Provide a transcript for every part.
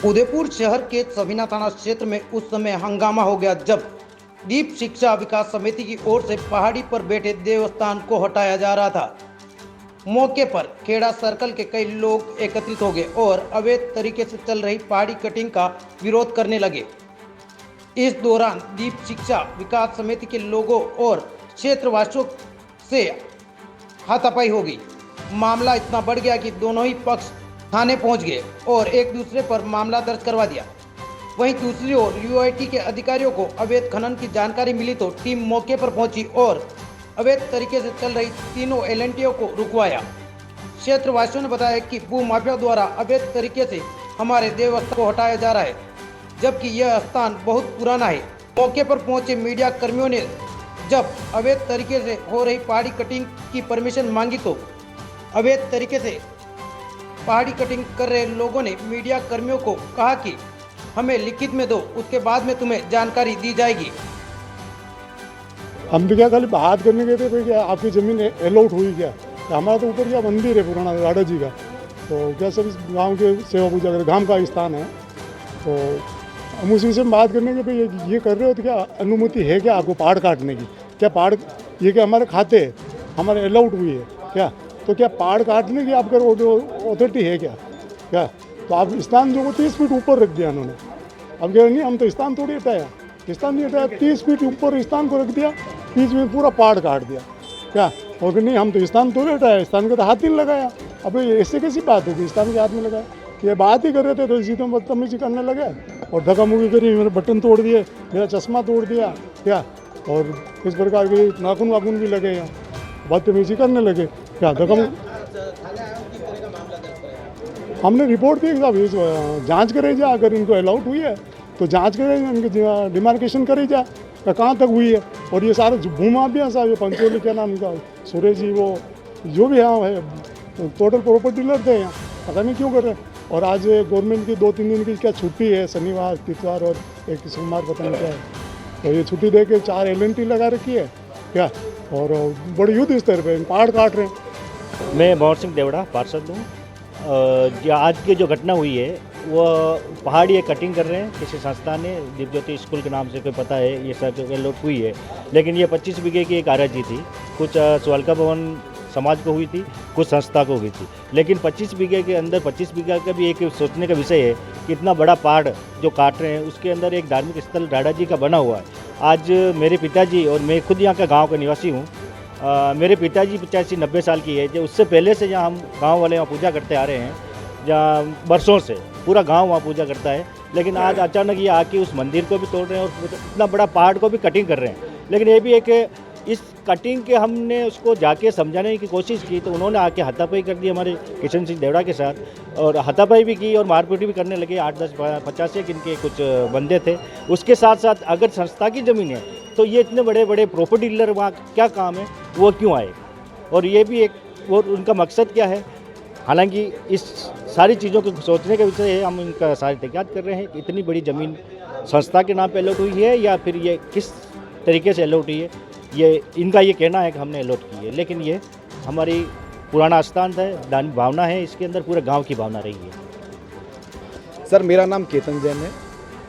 उदयपुर शहर के सविना थाना क्षेत्र में उस समय हंगामा हो गया जब दीप शिक्षा विकास समिति की ओर से पहाड़ी पर बैठे देवस्थान को हटाया जा रहा था। मौके पर खेड़ा सर्कल के कई लोग एकत्रित हो गए और अवैध तरीके से चल रही पहाड़ी कटिंग का विरोध करने लगे। इस दौरान दीप शिक्षा विकास समिति के लोगों और क्षेत्रवासियों से हाथापाई हो गई। मामला इतना बढ़ गया कि दोनों ही पक्ष थाने पहुंच गए और एक दूसरे पर मामला दर्ज करवा दिया। वहीं दूसरी ओर यूआईटी के अधिकारियों को अवैध खनन की जानकारी मिली तो टीम मौके पर पहुंची और अवैध तरीके से चल रही तीनों एलएनटीओ को रुकवाया। क्षेत्रवासियों ने बताया कि भू माफिया द्वारा अवैध तरीके से हमारे देवस्थान को हटाया जा रहा है, जबकि यह स्थान बहुत पुराना है। मौके पर पहुंचे मीडिया कर्मियों ने जब अवैध तरीके से हो रही पहाड़ी कटिंग की परमिशन मांगी तो अवैध तरीके से पहाड़ी कटिंग कर रहे लोगों ने मीडिया कर्मियों को कहा कि हमें लिखित में दो, उसके बाद में तुम्हें जानकारी दी जाएगी। हम भी क्या खाली बात करने गए थे भाई क्या आपकी ज़मीन अलॉट हुई क्या? हमारा तो ऊपर क्या मंदिर है पुराना राडा जी का, तो क्या सब इस गाँव के सेवा पूजा कर गाँव का स्थान है, तो हम उसी से बात करने के भाई ये कर रहे हो तो क्या अनुमति है क्या आपको पहाड़ काटने की? क्या पहाड़ ये क्या हमारे खाते है, हमारे अलाउड हुई है क्या? तो क्या पहाड़ काटने की आपका अथॉरिटी है क्या? क्या तो आप स्थान जो 30 फीट ऊपर रख दिया उन्होंने। अब कह नहीं हम तो स्थान थोड़ी हटाया, स्थान नहीं हटाया, 30 फीट ऊपर स्थान को रख दिया, बीच में पूरा पहाड़ काट दिया क्या? और नहीं हम तो स्थान थोड़ी हटाया, स्थान का तो हाथ ही नहीं लगाया। अब ऐसे कैसी बात होगी स्थान के हाथ में लगाया? ये बात ही कर रहे थे तो इसी तो बदतमीजी करने लगे और धक्का-मुक्की करी, मेरे बटन तोड़ दिए, मेरा चश्मा तोड़ दिया क्या? और इस प्रकार के नाखून वाखून भी लगे यहाँ, बदतमीजी करने लगे क्या? हमने रिपोर्ट दी साहब, जांच करे जा, अगर इनको अलाउड हुई है तो जांच करे, इनकी डिमार्केशन करे जा कहाँ तक हुई है। और ये सारे भूमाफिया साहब, ये पंचोली क्या नाम इनका सुरेश जी, वो जो भी यहाँ है टोटल प्रॉपर्टी डीलर थे यहाँ, पता नहीं क्यों कर रहे हैं। और आज गवर्नमेंट की 2-3 दिन की क्या छुट्टी है, शनिवार इतवार और एक सोमवार पता नहीं क्या है, तो ये छुट्टी दे के 4 एलएनटी लगा रखी है क्या? और बड़े युद्ध स्तर पर पहाड़ काट रहे हैं। मैं मोहन सिंह देवड़ा पार्षद हूँ। आज की जो घटना हुई है वो पहाड़ी कटिंग कर रहे हैं, किसी संस्था ने दीप ज्योति स्कूल के नाम से कोई पता है, ये सब लोट हुई है। लेकिन ये 25 बीघे की एक आराजी थी, कुछ स्वालका भवन समाज को हुई थी, कुछ संस्था को हुई थी। लेकिन 25 बीघे के अंदर 25 बीघा का भी एक सोचने का विषय है कि इतना बड़ा पहाड़ जो काट रहे हैं, उसके अंदर एक धार्मिक स्थल राडा जी का बना हुआ है। आज मेरे पिताजी और मैं खुद यहाँ का गाँव का निवासी हूँ, मेरे पिताजी 85-90 साल की है, जो उससे पहले से जहाँ हम गांव वाले वहाँ पूजा करते आ रहे हैं, जहाँ बरसों से पूरा गांव वहाँ पूजा करता है। लेकिन आज अचानक ये आके उस मंदिर को भी तोड़ रहे हैं और इतना बड़ा पहाड़ को भी कटिंग कर रहे हैं। लेकिन ये भी एक इस कटिंग के हमने उसको जाके समझाने की कोशिश की तो उन्होंने आके हाथापाई कर दी हमारे किशन सिंह देवड़ा के साथ, और हाथापाई भी की और मारपीट भी करने लगे। 8-10-50 इनके कुछ बंदे थे। उसके साथ साथ अगर संस्था की ज़मीन है तो ये इतने बड़े बड़े प्रॉपर्टी डीलर वहाँ क्या काम है, वो क्यों आए, और ये भी एक वो उनका मकसद क्या है। हालांकि इस सारी चीज़ों को सोचने का विषय है, हम इनका सारी तहकीकात कर रहे हैं। इतनी बड़ी ज़मीन संस्था के नाम पे अलॉट हुई है या फिर ये किस तरीके से अलॉट हुई है, ये इनका ये कहना है कि हमने अलॉट की है, लेकिन ये हमारी पुराना स्थान है, दानी भावना है, इसके अंदर पूरे गाँव की भावना रही है। सर मेरा नाम केतन जैन है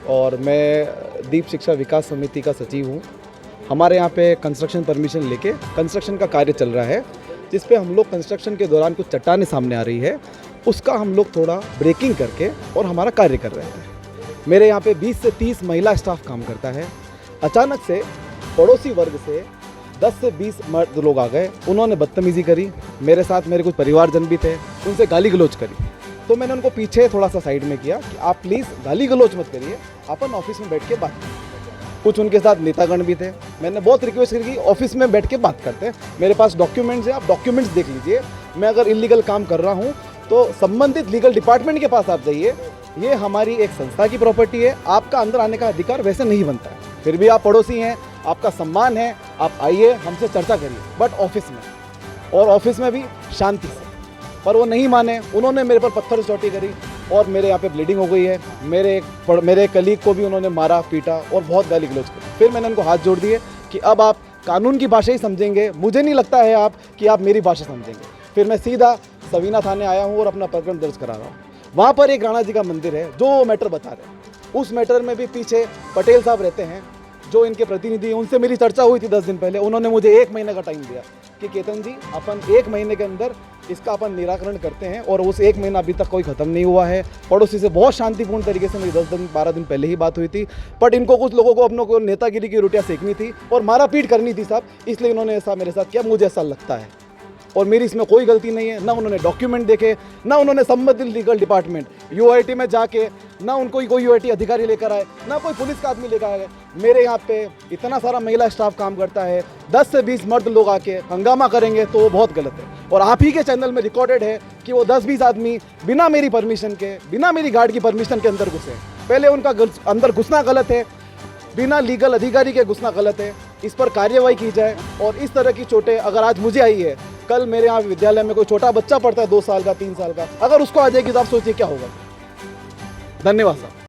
और मैं दीप शिक्षा विकास समिति का सचिव हूँ। हमारे यहाँ पे कंस्ट्रक्शन परमिशन लेके कंस्ट्रक्शन का कार्य चल रहा है, जिस पे हम लोग कंस्ट्रक्शन के दौरान कुछ चट्टानें सामने आ रही है, उसका हम लोग थोड़ा ब्रेकिंग करके और हमारा कार्य कर रहे थे। मेरे यहाँ पे 20 से 30 महिला स्टाफ काम करता है। अचानक से पड़ोसी वर्ग से 10 से 20 मर्द लोग आ गए, उन्होंने बदतमीज़ी करी मेरे साथ, मेरे कुछ परिवारजन भी थे, उनसे गाली गलौज करी। तो मैंने उनको पीछे थोड़ा सा साइड में किया कि आप प्लीज़ गाली गलौज मत करिए, अपन ऑफिस में बैठ के बात करें। कुछ उनके साथ नेतागण भी थे, मैंने बहुत रिक्वेस्ट करी कि ऑफिस में बैठ के बात करते हैं, मेरे पास डॉक्यूमेंट्स है, आप डॉक्यूमेंट्स देख लीजिए, मैं अगर इलीगल काम कर रहा हूँ तो संबंधित लीगल डिपार्टमेंट के पास आप जाइए, ये हमारी एक संस्था की प्रॉपर्टी है, आपका अंदर आने का अधिकार वैसे नहीं बनता है। फिर भी आप पड़ोसी हैं, आपका सम्मान है, आप आइए हमसे चर्चा करिए, बट ऑफिस में, और ऑफिस में भी शांति से। पर वो नहीं माने, उन्होंने मेरे पर पत्थर चोटी करी और मेरे यहाँ पे ब्लीडिंग हो गई है। मेरे कलीग को भी उन्होंने मारा पीटा और बहुत गाली गलौज की। फिर मैंने उनको हाथ जोड़ दिए कि अब आप कानून की भाषा ही समझेंगे, मुझे नहीं लगता है आप कि आप मेरी भाषा समझेंगे। फिर मैं सीधा सविना थाने आया हूँ और अपना प्रकरण दर्ज करा रहा हूँ। वहाँ पर एक राणा जी का मंदिर है जो मैटर बता रहे हैं। उस मैटर में भी पीछे पटेल साहब रहते हैं जो इनके प्रतिनिधि हैं, उनसे मेरी चर्चा हुई थी 10 दिन पहले। उन्होंने मुझे 1 महीने का टाइम दिया कि केतन जी अपन 1 महीने के अंदर इसका अपन निराकरण करते हैं, और उस 1 महीना अभी तक कोई ख़त्म नहीं हुआ है। पड़ोसी से बहुत शांतिपूर्ण तरीके से मेरी 10 दिन 12 दिन पहले ही बात हुई थी, बट इनको कुछ लोगों को अपनों को नेतागिरी की रोटियाँ सेकनी थी और मारा पीट करनी थी साहब, इसलिए उन्होंने ऐसा मेरे साथ किया, मुझे ऐसा लगता है। और मेरी इसमें कोई गलती नहीं है, ना उन्होंने डॉक्यूमेंट देखे, ना उन्होंने संबंधित लीगल डिपार्टमेंट यूआईटी में जाके, ना उनको कोई यूआईटी अधिकारी लेकर आए, ना कोई पुलिस का आदमी लेकर आए। मेरे यहाँ पे इतना सारा महिला स्टाफ काम करता है, 10 से 20 मर्द लोग आके हंगामा करेंगे तो वो बहुत गलत है। और आप ही के चैनल में रिकॉर्डेड है कि वो 10-20 आदमी बिना मेरी परमिशन के, बिना मेरी गार्ड की परमिशन के अंदर घुसे। पहले उनका अंदर घुसना गलत है, बिना लीगल अधिकारी के घुसना गलत है। इस पर कार्यवाही की जाए। और इस तरह की चोटें अगर आज मुझे आई है, कल मेरे यहाँ विद्यालय में कोई छोटा बच्चा पढ़ता है 2 साल का 3 साल का, अगर उसको आ जाएगी तो आप सोचिए क्या होगा। धन्यवाद साहब।